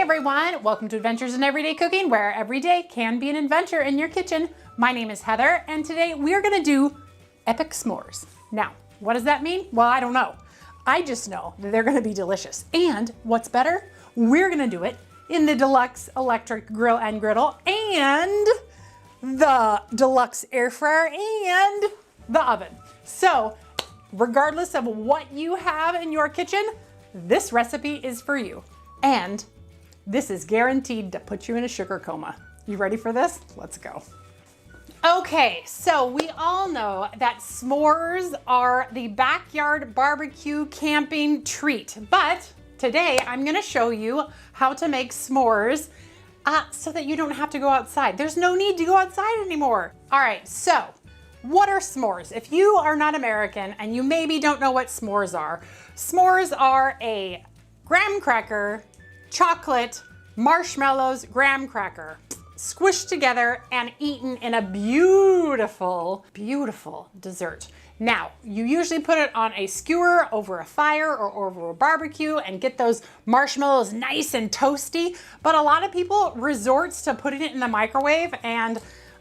everyone, welcome to Adventures in Everyday Cooking, where every day can be an adventure in your kitchen. My name is Heather, and today we're gonna do epic s'mores. Now, what does that mean? Well, I don't know. I just know that they're gonna be delicious. And what's better, we're gonna do it in the deluxe electric grill and griddle and the deluxe air fryer and the oven. So, regardless of what you have in your kitchen, this recipe is for you. And this is guaranteed to put you in a sugar coma. You ready for this? Let's go. Okay, so we all know that s'mores are the backyard barbecue camping treat, but today I'm gonna show you how to make s'mores so that you don't have to go outside. There's no need to go outside anymore. All right, so what are s'mores? If you are not American and you maybe don't know what s'mores are a graham cracker, chocolate, marshmallows, graham cracker, squished together and eaten in a beautiful, beautiful dessert. Now, you usually put it on a skewer over a fire or over a barbecue and get those marshmallows nice and toasty, but a lot of people resorts to putting it in the microwave, and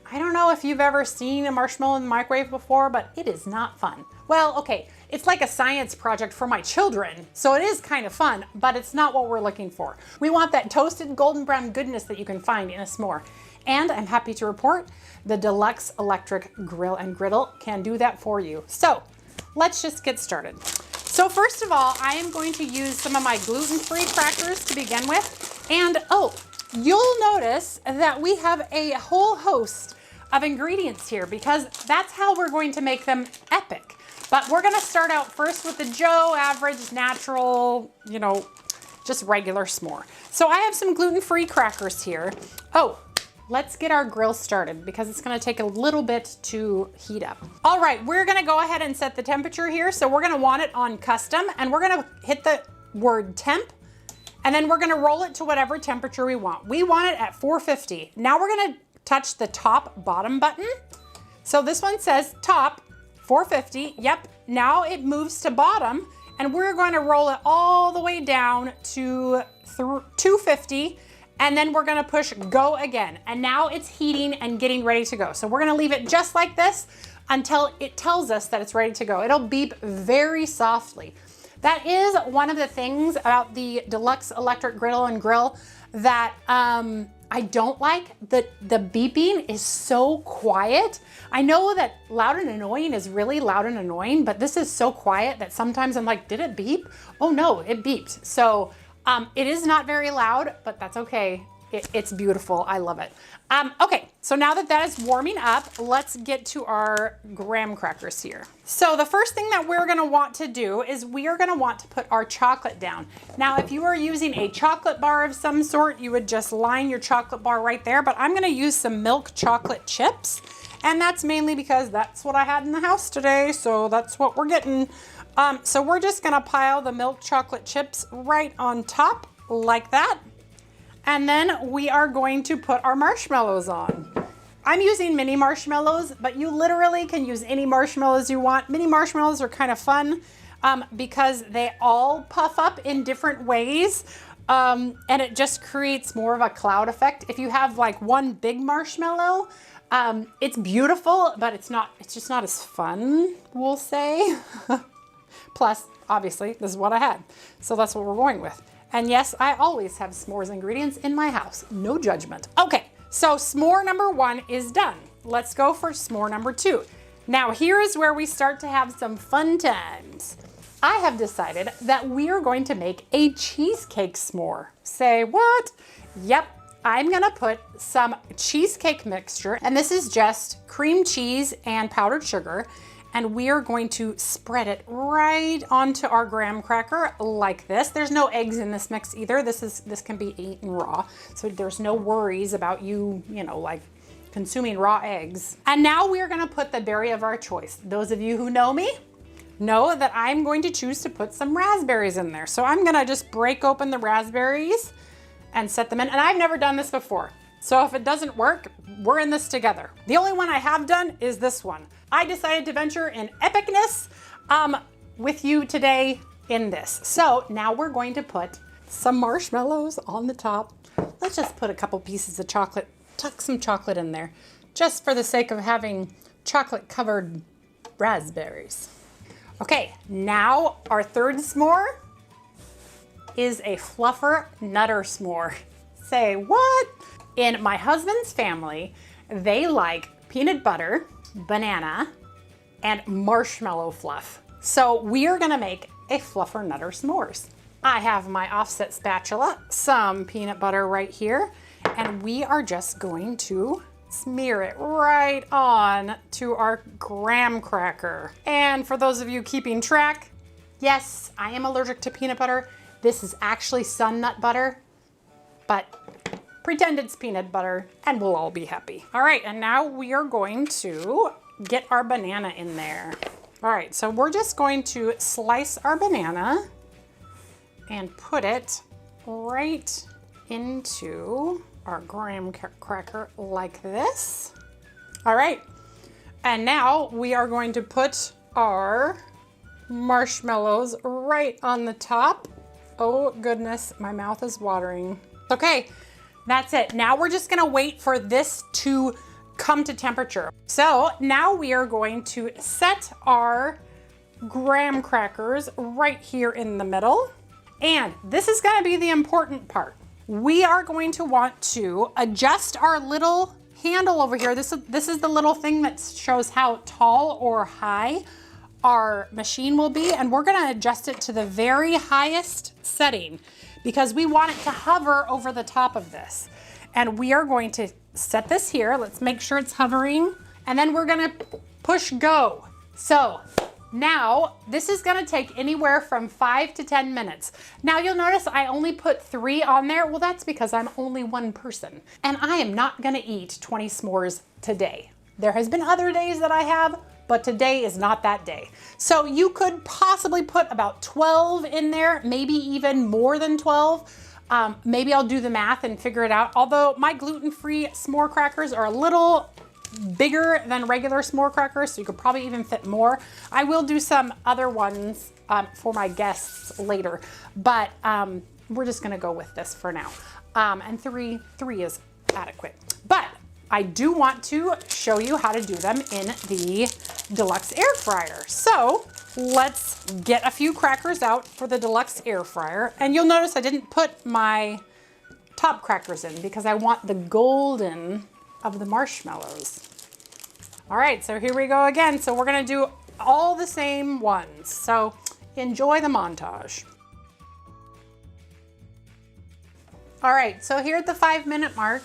I don't know if you've ever seen a marshmallow in the microwave before, but it is not fun. Well, okay, it's like a science project for my children, so it is kind of fun, but it's not what we're looking for. We want that toasted golden brown goodness that you can find in a s'more. And I'm happy to report the deluxe electric grill and griddle can do that for you. So let's just get started. So first of all, I am going to use some of my gluten-free crackers to begin with. And you'll notice that we have a whole host of ingredients here because that's how we're going to make them epic. But we're gonna start out first with the Joe average, natural, just regular s'more. So I have some gluten-free crackers here. Oh, let's get our grill started because it's gonna take a little bit to heat up. All right, we're gonna go ahead and set the temperature here. So we're gonna want it on custom and we're gonna hit the word temp and then we're gonna roll it to whatever temperature we want. We want it at 450. Now we're gonna touch the top bottom button. So this one says top 450, yep. Now it moves to bottom and we're going to roll it all the way down to 250 and then we're gonna push go again. And now it's heating and getting ready to go. So we're gonna leave it just like this until it tells us that it's ready to go. It'll beep very softly. That is one of the things about the deluxe electric griddle and grill that I don't like. The beeping is so quiet. I know that loud and annoying is really loud and annoying, but this is so quiet that sometimes I'm like, did it beep? Oh no, it beeped. So it is not very loud, but that's okay. It's beautiful, I love it. Okay, so now that that is warming up, let's get to our graham crackers here. So the first thing that we're gonna want to do is we are gonna want to put our chocolate down. Now, if you are using a chocolate bar of some sort, you would just line your chocolate bar right there, but I'm gonna use some milk chocolate chips, and that's mainly because that's what I had in the house today, so that's what we're getting. So we're just gonna pile the milk chocolate chips right on top, like that. And then we are going to put our marshmallows on. I'm using mini marshmallows, but you literally can use any marshmallows you want. Mini marshmallows are kind of fun because they all puff up in different ways. And it just creates more of a cloud effect. If you have like one big marshmallow, it's beautiful, but it's just not as fun, we'll say. Plus, obviously, this is what I had. So that's what we're going with. And yes, I always have s'mores ingredients in my house. No judgment. Okay, so s'more number 1 is done. Let's go for s'more number 2. Now here is where we start to have some fun times. I have decided that we are going to make a cheesecake s'more. Say what? Yep, I'm gonna put some cheesecake mixture, and this is just cream cheese and powdered sugar. And we are going to spread it right onto our graham cracker like this. There's no eggs in this mix either. This can be eaten raw. So there's no worries about you like consuming raw eggs. And now we're gonna put the berry of our choice. Those of you who know me know that I'm going to choose to put some raspberries in there. So I'm gonna just break open the raspberries and set them in. And I've never done this before. So if it doesn't work, we're in this together. The only one I have done is this one. I decided to venture in epicness with you today in this. So now we're going to put some marshmallows on the top. let's just put a couple pieces of chocolate, tuck some chocolate in there, just for the sake of having chocolate covered raspberries. Okay, now our third s'more is a fluffer nutter s'more. Say what? In my husband's family, they like peanut butter, banana, and marshmallow fluff. So we are gonna make a fluffer nutter s'mores. I have my offset spatula, some peanut butter right here, and we are just going to smear it right on to our graham cracker. And for those of you keeping track, yes, I am allergic to peanut butter. This is actually sun nut butter, but pretend it's peanut butter and we'll all be happy. All right, and now we are going to get our banana in there. All right, so we're just going to slice our banana and put it right into our graham cracker like this. All right, and now we are going to put our marshmallows right on the top. Oh goodness, my mouth is watering. Okay, that's it. Now we're just gonna wait for this to come to temperature. So now we are going to set our graham crackers right here in the middle. And this is gonna be the important part. We are going to want to adjust our little handle over here. This is the little thing that shows how tall or high our machine will be. And we're gonna adjust it to the very highest setting because we want it to hover over the top of this. And we are going to set this here. Let's make sure it's hovering. And then we're gonna push go. So now this is gonna take anywhere from 5 to 10 minutes. Now you'll notice I only put 3 on there. Well, that's because I'm only one person and I am not gonna eat 20 s'mores today. There has been other days that I have, but today is not that day. So you could possibly put about 12 in there, maybe even more than 12. Maybe I'll do the math and figure it out. Although my gluten-free s'more crackers are a little bigger than regular s'more crackers, so you could probably even fit more. I will do some other ones for my guests later, but we're just gonna go with this for now. And three is adequate. But I do want to show you how to do them in the deluxe air fryer. So let's get a few crackers out for the deluxe air fryer. And you'll notice I didn't put my top crackers in because I want the golden of the marshmallows. All right, so here we go again. So we're gonna do all the same ones. So enjoy the montage. All right, so here at the 5-minute mark,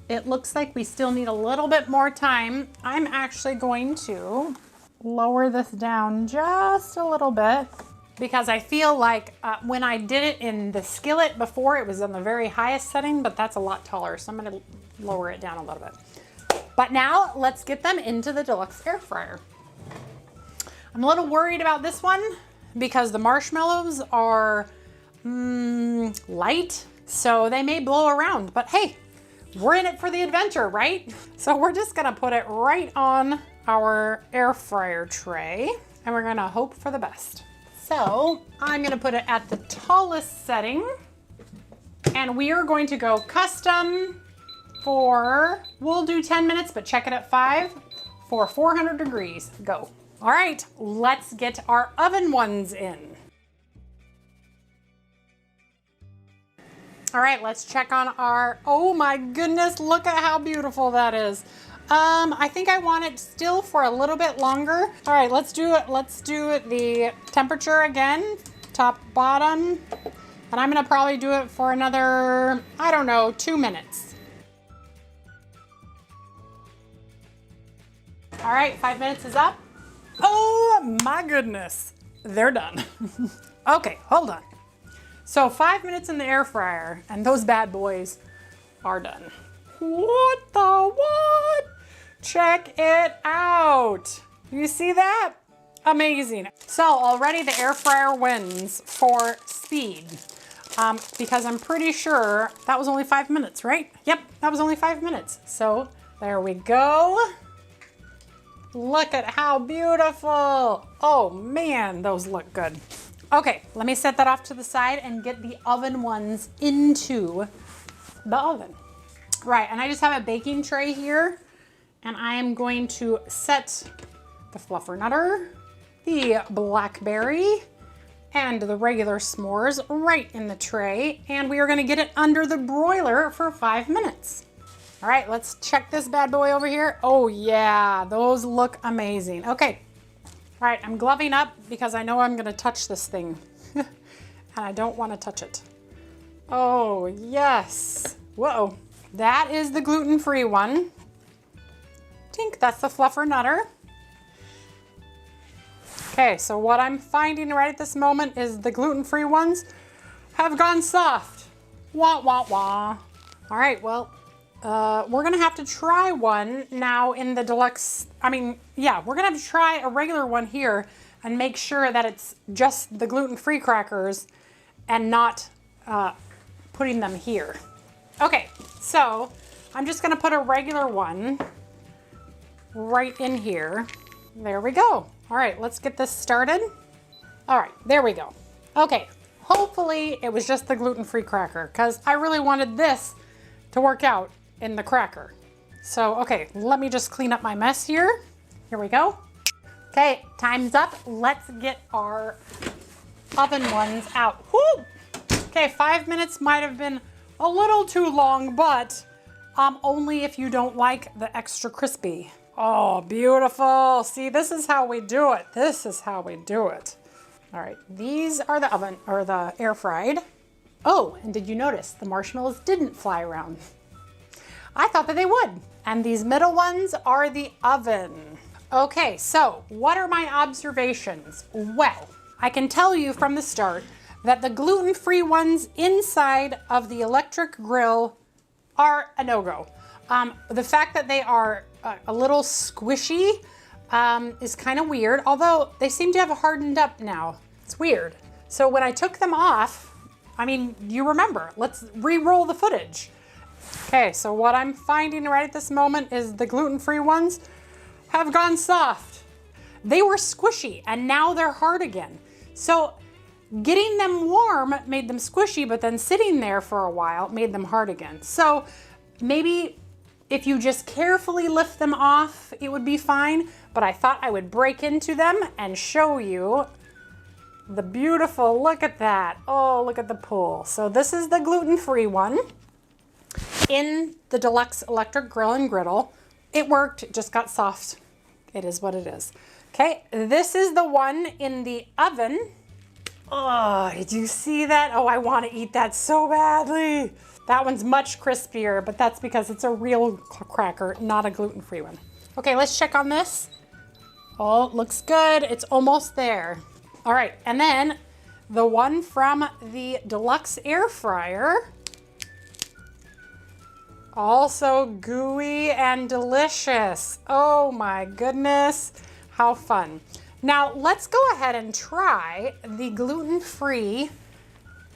it looks like we still need a little bit more time. I'm actually going to lower this down just a little bit because I feel like when I did it in the skillet before, it was on the very highest setting, but that's a lot taller. So I'm gonna lower it down a little bit. But now let's get them into the deluxe air fryer. I'm a little worried about this one because the marshmallows are light, so they may blow around, but hey, we're in it for the adventure, right? So we're just gonna put it right on our air fryer tray and we're gonna hope for the best. So I'm gonna put it at the tallest setting and we are going to go custom for, we'll do 10 minutes, but check it at 5 for 400 degrees, go. All right, let's get our oven ones in. All right, let's check on our, oh my goodness, look at how beautiful that is. I think I want it still for a little bit longer. All right, let's do it. Let's do the temperature again, top, bottom. And I'm gonna probably do it for another, I don't know, 2 minutes. All right, 5 minutes is up. Oh my goodness, they're done. Okay, hold on. So 5 minutes in the air fryer and those bad boys are done. What the what? Check it out. You see that? Amazing. So already the air fryer wins for speed because I'm pretty sure that was only 5 minutes, right? Yep, that was only 5 minutes. So there we go. Look at how beautiful. Oh man, those look good. Okay, let me set that off to the side and get the oven ones into the oven. Right, and I just have a baking tray here, and I am going to set the fluffernutter, the blackberry, and the regular s'mores right in the tray, and we are gonna get it under the broiler for 5 minutes. All right, let's check this bad boy over here. Oh yeah, those look amazing. Okay, all right, I'm gloving up because I know I'm gonna touch this thing, and I don't wanna touch it. Oh yes, whoa. That is the gluten-free one. Tink, that's the fluffernutter. Okay, so what I'm finding right at this moment is the gluten-free ones have gone soft. Wah, wah, wah. All right, well, we're gonna have to try one now in the deluxe. Yeah, we're gonna have to try a regular one here and make sure that it's just the gluten-free crackers and not putting them here. Okay, so I'm just gonna put a regular one right in here. There we go. All right, let's get this started. All right, there we go. Okay, hopefully it was just the gluten-free cracker because I really wanted this to work out in the cracker. So, okay, let me just clean up my mess here. Here we go. Okay, time's up. Let's get our oven ones out. Whoo! Okay, 5 minutes might have been a little too long, but only if you don't like the extra crispy. Oh, beautiful. See, this is how we do it. This is how we do it. All right, these are the oven or the air fried. Oh, and did you notice the marshmallows didn't fly around? I thought that they would. And these middle ones are the oven. Okay, so what are my observations? Well, I can tell you from the start that the gluten-free ones inside of the electric grill are a no-go. The fact that they are a little squishy is kind of weird, although they seem to have hardened up now. It's weird. So when I took them off, you remember, let's re-roll the footage. Okay, so what I'm finding right at this moment is the gluten-free ones have gone soft. They were squishy and now they're hard again. So getting them warm made them squishy, but then sitting there for a while made them hard again. So maybe if you just carefully lift them off, it would be fine, but I thought I would break into them and show you the beautiful, look at that. Oh, look at the pull. So this is the gluten-free one in the deluxe electric grill and griddle. It worked, it just got soft. It is what it is. Okay, this is the one in the oven. Oh, did you see that? Oh, I want to eat that so badly. That one's much crispier, but that's because it's a real cracker, not a gluten-free one. Okay, let's check on this. Oh, it looks good. It's almost there. All right, and then the one from the deluxe air fryer. Also gooey and delicious. Oh my goodness, how fun. Now let's go ahead and try the gluten-free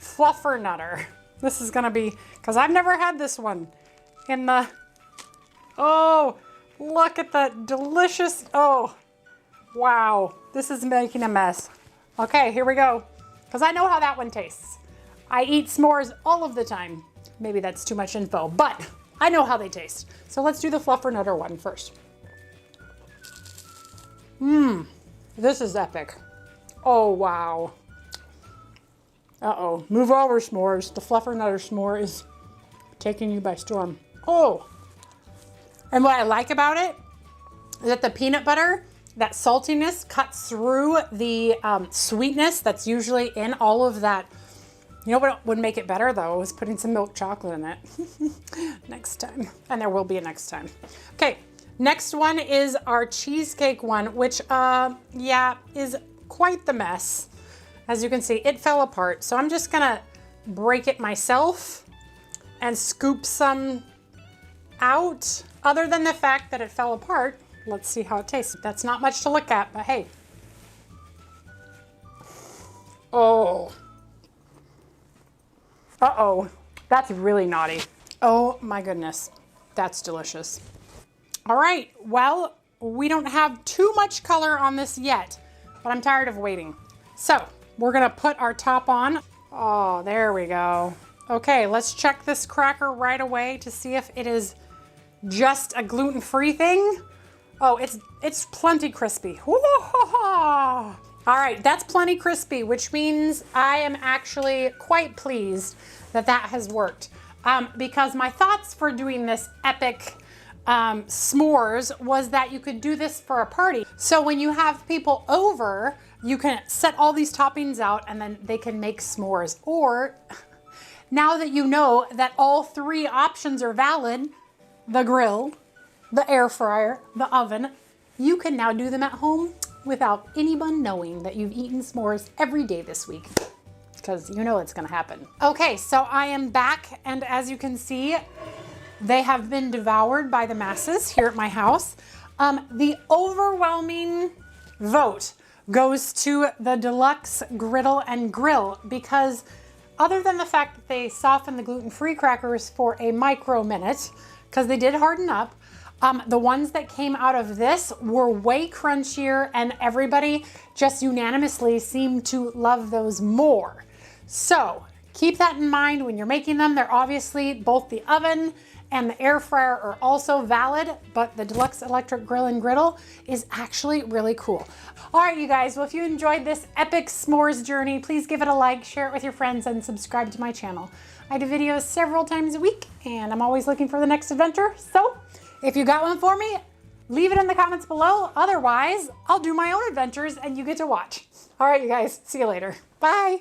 fluffernutter. This is gonna be, because I've never had this one in the, oh, look at the delicious, oh, wow. This is making a mess. Okay, here we go. Because I know how that one tastes. I eat s'mores all of the time. Maybe that's too much info, but I know how they taste. So let's do the fluffernutter one first. This is epic. Oh, wow. Uh-oh, move over, s'mores. The fluffernutter s'more is taking you by storm. Oh, and what I like about it is that the peanut butter, that saltiness cuts through the sweetness that's usually in all of that. You know what would make it better though is putting some milk chocolate in it next time. And there will be a next time. Okay, next one is our cheesecake one, which yeah, is quite the mess. As you can see, it fell apart. So I'm just gonna break it myself and scoop some out. Other than the fact that it fell apart, let's see how it tastes. That's not much to look at, but hey. Oh. Uh-oh, that's really naughty. Oh my goodness, that's delicious. All right, well, we don't have too much color on this yet, but I'm tired of waiting. So we're gonna put our top on. Oh, there we go. Okay, let's check this cracker right away to see if it is just a gluten-free thing. Oh, it's plenty crispy. All right, that's plenty crispy, which means I am actually quite pleased that that has worked. Because my thoughts for doing this epic s'mores was that you could do this for a party. So when you have people over, you can set all these toppings out and then they can make s'mores. Or now that you know that all three options are valid, the grill, the air fryer, the oven, you can now do them at home without anyone knowing that you've eaten s'mores every day this week, because you know it's gonna happen. Okay, so I am back, and as you can see, they have been devoured by the masses here at my house. The overwhelming vote goes to the deluxe griddle and grill, because other than the fact that they softened the gluten-free crackers for a micro minute, because they did harden up, the ones that came out of this were way crunchier, and everybody just unanimously seemed to love those more. So keep that in mind when you're making them. They're obviously both the oven and the air fryer are also valid, but the deluxe electric grill and griddle is actually really cool. All right, you guys, well, if you enjoyed this epic s'mores journey, please give it a like, share it with your friends, and subscribe to my channel. I do videos several times a week, and I'm always looking for the next adventure. So if you got one for me, leave it in the comments below. Otherwise, I'll do my own adventures and you get to watch. All right, you guys, see you later. Bye.